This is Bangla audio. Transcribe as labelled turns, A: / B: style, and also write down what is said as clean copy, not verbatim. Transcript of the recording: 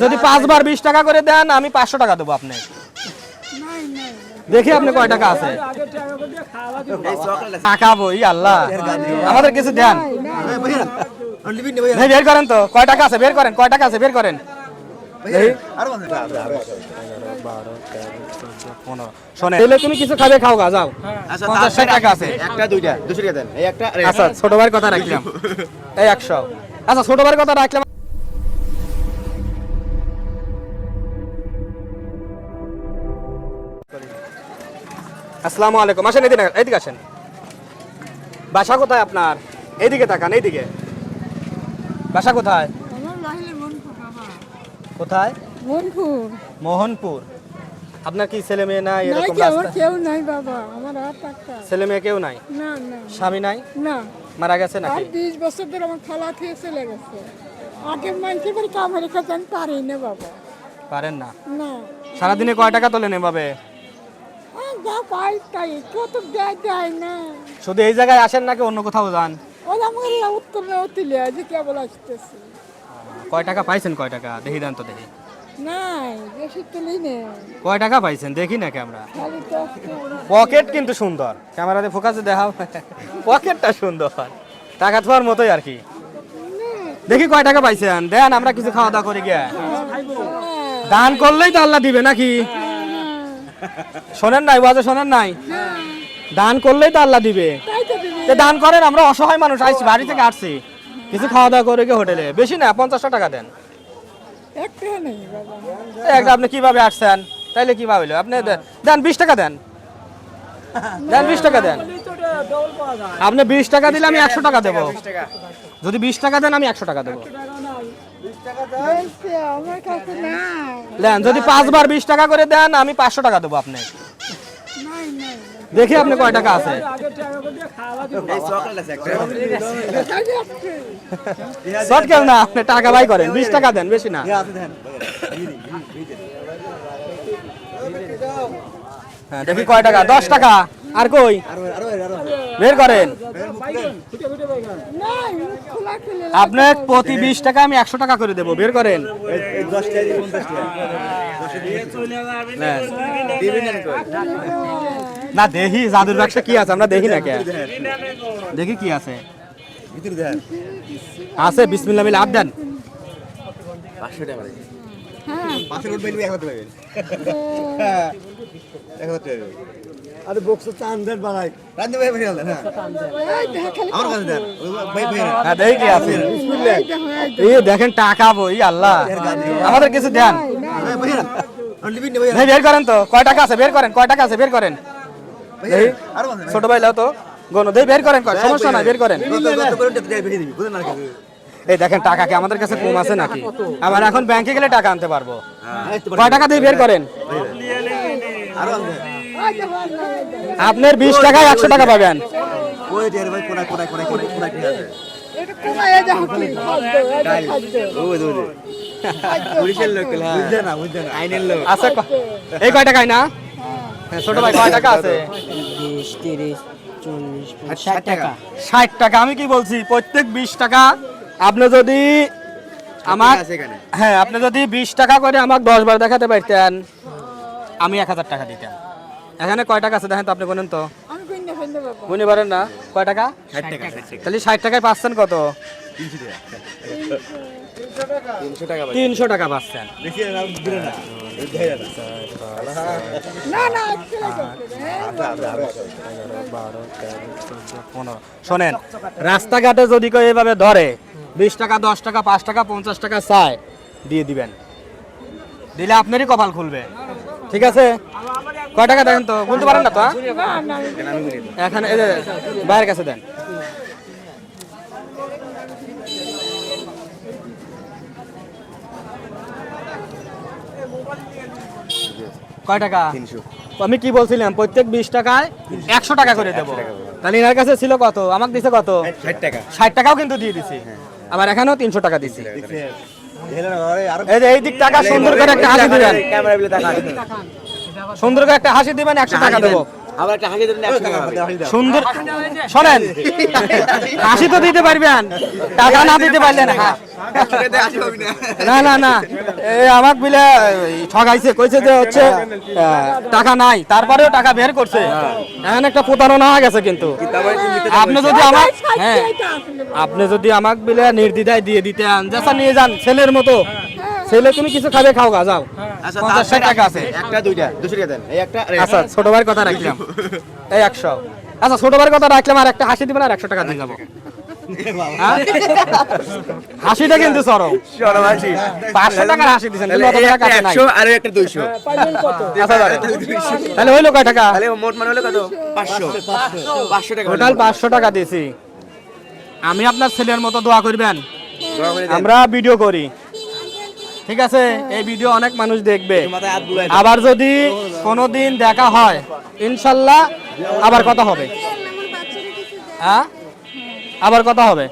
A: যদি 5 বার 20 টাকা করে দেন আমি 500 টাকা দেবো আপনি। দেখি আপনি কয় টাকা আছে। টাকাবো ই আল্লাহ, আমাদের কিছু দেন। বের করেন তো কয় টাকা আছে, বের করেন কয় টাকা আছে, বের করেন। শোনে তুমি কিছু খাবে খাও গা, যাও। 50 টাকা আছে,
B: একটা দুইটা 200 টাকা দেন। এই একটা
A: আচ্ছা ছোট ভাইয়ের কথা রাখলাম, এই 100। আচ্ছা ছোট ভাইয়ের কথা রাখলাম। আসসালামু আলাইকুম, আসেন এদিকে, এদিকে আসেন। বাসা কোথায় আপনার? এইদিকে তাকান, এইদিকে। বাসা কোথায়? কোথায়? মোহনপুর। আপনার কি ছেলে মেয়ে নাই? এরকম রাস্তা
C: কেউ নাই বাবা, আমার আর টাকা
A: ছেলে মেয়ে কেউ নাই?
C: না না
A: স্বামী নাই?
C: না,
A: মারা গেছে নাকি?
C: 20 বছর ধরে আমার খালা থেকে চলে গেছে। আগে মানুষের বাড়ি কাম রেখে যান পারি না বাবা।
A: পারেন না?
C: না,
A: সারাদিনে কয় টাকা তোলেন এভাবে?
C: যা পাই তাই, কেউ তো দেয় না।
A: শুধু এই জায়গায় আসেন নাকি অন্য কোথাও যান?
C: ওই আমার উত্তর তুলে যে কেবল আসতেছে।
A: কয় টাকা পাইছেন? কয় টাকা দেখি দেন তো, দেখি।
C: নাই, বেশি তুলি নেই,
A: কয় টাকা পাইছেন দেখি না ক্যামেরা।
C: খালি তো একটা-
A: পকেট কিন্তু সুন্দর, ক্যামেরাতে ফোকাসে দেখাও। পকেটটা সুন্দর, টাকা থাকার মতোই আর কি। দেখি কয় টাকা পাইছেন, দেন আমরা কিছু খাওয়া দাওয়া করি গিয়া। দান করলেই তো আল্লাহ দিবে নাকি? শোনেন নাই ওয়াজে, শোনেন নাই? দান করলেই তো আল্লাহ দিবে।
C: তাই তো দিবি।
A: তো দান করেন, আমরা অসহায় মানুষ আইছি, বাড়ি থেকে আসছি, কিছু খাওয়া দাওয়া করে গিয়ে হোটেলে। বেশি না, 50 টাকা দেন।
C: একটা নেই বাবা।
A: একটা আপনি কিভাবে আসছেন? তাইলে কিভাবে হইলো? আপনি দেন 20 টাকা দেন, দেন 20 টাকা দেন। আপনি 20 টাকা দিলে আমি 100 টাকা দেবো। যদি 20 টাকা দেন আমি 100 টাকা দেবো।
C: বলছে, আমার কাছে নাই।
A: দেন, যদি 5 বার 20 টাকা করে দেন আমি 500 টাকা দেবো আপনি।
C: নাই নাই
A: দেখি আপনি কয় টাকা আছে।
B: এই চকলেট আছে একটা।
A: শর্ট কেন না, আপনি টাকা বাই করেন, 20 টাকা দেন, বেশি না। হ্যাঁ দেখি কয় টাকা, 10 টাকা। আর কই বের করেন।
C: নাই, খোলা খুলে
A: আপনার প্রতি 20 টাকা আমি 100 টাকা করে দেবো, বের করেন।
B: এই 10 টাকা দিয়ে 50 টাকা।
A: নেন।
B: দিবেন না কই?
A: না দেখি জাদুর বাক্সে কি আছে, আমরা দেখি না কে, দেখি কি আছে।
B: ভিতরে দেন।
A: আছে, বিসমিল্লাহ মিলে হাত দেন।
B: 500 টাকা দিন।
C: হ্যাঁ
B: 500 নোট পাইলে 1000 টাকা পাবেন। হ্যাঁ 1000 টাকা। আরে বক্স চান দেন বাড়াই। রান্না ভাই ভাই না।
C: এই দেখা খালি
B: আমার কাছে দেন। ভাই ভাই।
A: হ্যাঁ দেখি কি আছে।
B: বিসমিল্লাহ।
A: এই দেখেন টাকা বই আল্লাহ, আমাদের কিছু দেন।
B: ভাই ভাই। আর লিবিন ভাই।
A: ভাই বের করেন তো কয় টাকা আছে, বের করেন কয় টাকা আছে, বের করেন।
B: ভাই আর বলেন।
A: ছোট ভাই লাও তো গনো দেই, বের করেন, সমস্যা নাই, বের করেন।
B: কত করে টাকা বেশি দিবি বুঝেন না কি?
A: এই দেখেন টাকা কি আমাদের কাছে কম আছে নাকি? আবার এখন ব্যাংকে গেলে টাকা আনতে পারবো। কয় টাকা দিয়ে বের করেন।
B: আর বলেন।
A: আপনার 20 টাকায় 100 টাকা পাবেন।
B: ওই যে ভাই কোনা কোনা কোনা কোনা কোনা ঠিক আছে।
C: এটা কমায় যাও কি খাদ্য, এটা খাদ্য।
B: ওই ওই। পুলিশের লোক না। বুঝছেন না বুঝছেন না। আইনের লোক।
A: আচ্ছা এই কয় টাকায় না? হ্যাঁ ছোট ভাই কয় টাকা আছে?
D: 20, 30, 40,
B: 60 টাকা।
A: 60 টাকা। আমি কি বলছি, প্রত্যেক 20 টাকা আপনি যদি আমার,
B: আছে এখানে।
A: হ্যাঁ আপনি যদি 20 টাকা করে আমাকে 10 বার দেখাতে পারতেন আমি 1000 টাকা দিতাম। এখানে কয় টাকা আছে দেখেন তো, আপনি বলেন তো।
C: আমি কইনা ফেলতে বাবা।
A: বুঝতে পারেন না কয় টাকা?
B: 60 টাকা।
A: তাহলে 60 টাকায় পাচ্ছেন কত?
B: 300 টাকা। 300 টাকা ভাই।
A: 300 টাকা পাচ্ছেন।
B: বেশি না দিলে না। এই দেয় না।
C: না না ছেলে করতে
A: 15। শোনেন, রাস্তাঘাটে যদি কেউ এভাবে ধরে 20 টাকা 10 টাকা 5 টাকা 50 টাকা চায় দিয়ে দিবেন, দিলে আপনারই কপাল খুলবে। ঠিক আছে, কয় টাকা দেখেন তো, বলতে পারেন না তো? হ্যাঁ?
C: না না
A: এখানে এই যে বাইরের কাছে দেন। কয় টাকা?
B: 300।
A: আমি কি বলছিলাম, প্রত্যেক 20 টাকায় 100 টাকা করে দেবো। তাহলে এনার কাছে ছিল কত, আমাকে দিছে কত?
B: 60 টাকা।
A: 60 টাকাও কিন্তু দিয়ে দিছি, আবার এখানেও 300 টাকা দিছি।
B: হেলে না আরে
A: এই যে এই দিক টাকা সুন্দর করে একটা হাসি দিবেন,
B: ক্যামেরা বিলে টাকা।
A: সুন্দর করে একটা হাসি দিবেন, 100 টাকা দেবো।
B: আবার একটা হাসি দেন 100 টাকা হবে
A: সুন্দর শোনেন, হাসি তো দিতে পারবেন, টাকা না দিতে পারলেন হ্যাঁ। না না না, এই আমাক বিলে ঠগাইছে, কইছে যে হচ্ছে টাকা নাই, তারপরেও টাকা বের করছে। এখন একটা প্রতারণা হয়ে গেছে। কিন্তু আপনি যদি আমার হ্যাঁ, আপনি যদি আমাক বিলে নির্দ্বিধায় দিয়ে দিতে আন, যাচ্ছা নিয়ে যান ছেলের মতো, ছেলে তুমি কিছু খাবে খাও গা, যাও।
B: আচ্ছা
A: 50 টাকা আছে,
B: একটা দুইটা 200 টাকা দেন এই একটা
A: আচ্ছা ছোট ভাইয়ের কথা রাখলাম, এই 100। আচ্ছা ছোট ভাইয়ের কথা রাখলাম, আর একটা হাসি দিবেন আর 100 টাকা দিয়ে যাবো। হ্যাঁ? হাসিটা কিন্তু চরম, 500 টাকার হাসি দিচ্ছেন, কিন্তু অত টাকা কাছে নাই।
B: 100 আর একটা 200
A: আচ্ছা, তাহলে হইলো কয় টাকা?
B: তাহলে মোট মানে হলো কত 500 টাকা
A: টোটাল 500 টাকা দিয়েছি। আমি আপনার ছেলের মতো দোয়া করবেন, আমরা ভিডিও করি, ঠিক আছে? এই ভিডিও অনেক মানুষ দেখবে।
B: মাথায় হাত বুলাই
A: আবার যদি কোনোদিন দেখা হয় ইনশাল্লাহ আবার কথা হবে, হ্যাঁ আবার কথা হবে।